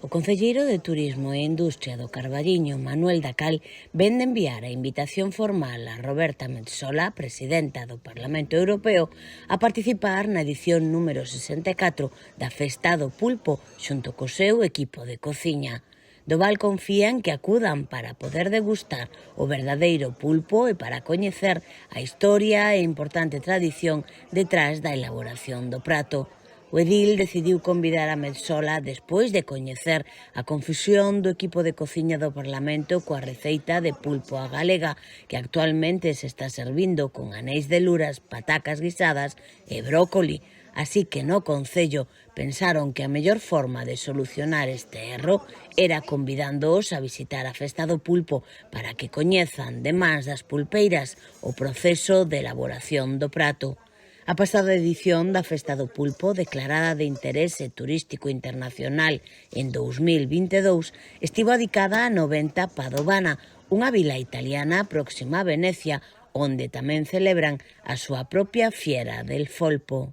O concelleiro de Turismo e Industria do Carballiño, Manuel Dacal, ven de enviar a invitación formal a Roberta Metsola, presidenta do Parlamento Europeo, a participar na edición número 64 da Festa do Pulpo xunto co seu equipo de cociña. Do Val confían que acudan para poder degustar o verdadeiro pulpo e para coñecer a historia e importante tradición detrás da elaboración do prato. O edil decidiu convidar a Metsola despois de coñecer a confusión do equipo de cociña do Parlamento coa receita de pulpo á galega, que actualmente se está servindo con anéis de luras, patacas guisadas e brócoli. Así que no Concello pensaron que a mellor forma de solucionar este erro era convidándoos a visitar a Festa do Pulpo para que coñezan, demais das pulpeiras, o proceso de elaboración do prato. A pasada edición da Festa do Pulpo, declarada de interese turístico internacional en 2022, estivo dedicada a 90 Padovana, unha vila italiana próxima a Venecia, onde tamén celebran a súa propia Fiera del Folpo.